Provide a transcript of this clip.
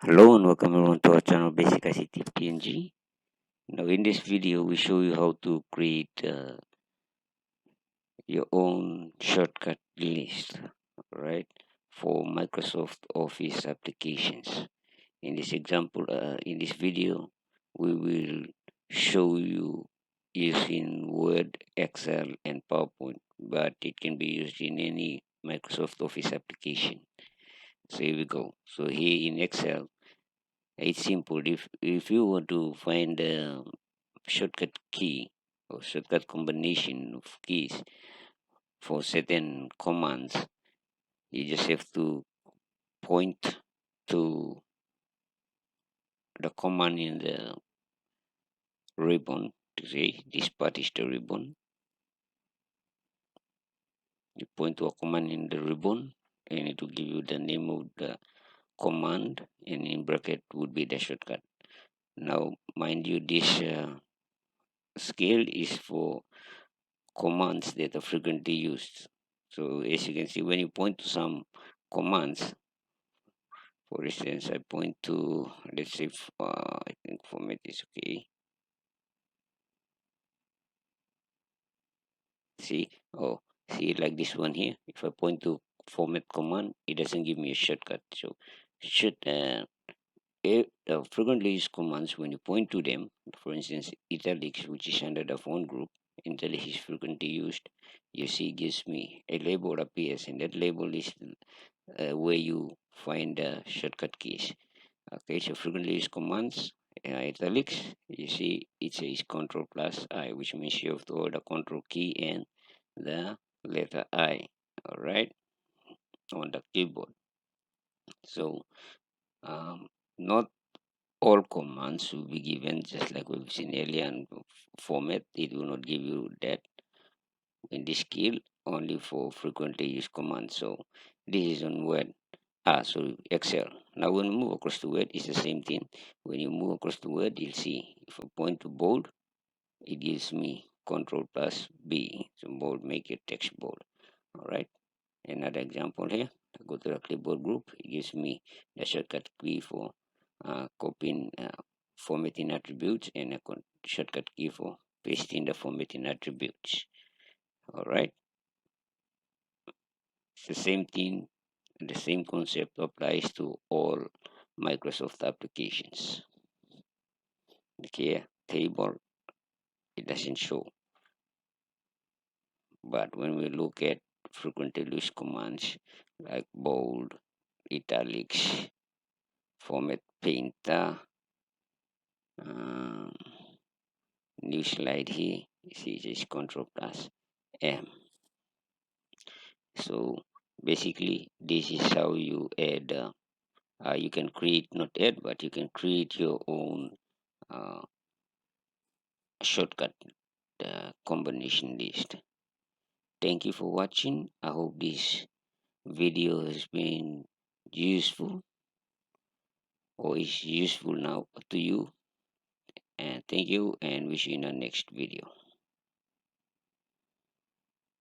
Hello and welcome everyone to our channel Basic ICT PNG. Now in this video we show you how to create your own shortcut list, right, for Microsoft Office applications. In this example, in this video, we will show you using Word, Excel, and PowerPoint, but it can be used in any Microsoft Office application. So here we go. So here in Excel, it's simple. If you want to find a shortcut key or shortcut combination of keys for certain commands, you just have to point to the command in the ribbon to say this part is the ribbon. You point to a command in the ribbon and it will give you the name of the command, and in bracket would be the shortcut. Now mind you, this scale is for commands that are frequently used. So as you can see, when you point to some commands, for instance, I point to, let's say, I think format is okay. See, oh, see, like this one here. If I point to format command, it doesn't give me a shortcut. So, should frequently used commands, when you point to them, for instance, italics, which is under the font group, italics is frequently used. You see, gives me a label appears, and that label is where you find the shortcut keys. Okay, so frequently used commands, italics, you see it says Control plus I, which means you have to hold the Control key and the letter I, all right, on the keyboard. So not all commands will be given just like we've seen earlier in format. It will not give you that in this skill, only for frequently used commands. So this is on Word. So Excel. Now when we move across to Word, it's the same thing. When you move across to Word, you'll see if I point to bold, it gives me Control plus B. So bold, make your text bold. All right. Another example here. I go to the clipboard group. It gives me the shortcut key for copying formatting attributes, and a shortcut key for pasting the formatting attributes. All right. It's the same thing. The same concept applies to all Microsoft applications. Okay, table, it doesn't show. But when we look at frequently used commands like bold, italics, format painter, um, new slide here, you see just Control plus M. So basically, this is how you add. You can create, not add, but you can create your own uh, shortcut combination list. Thank you for watching. I hope this video has been useful or is useful now to you. And thank you, and wish you in the next video.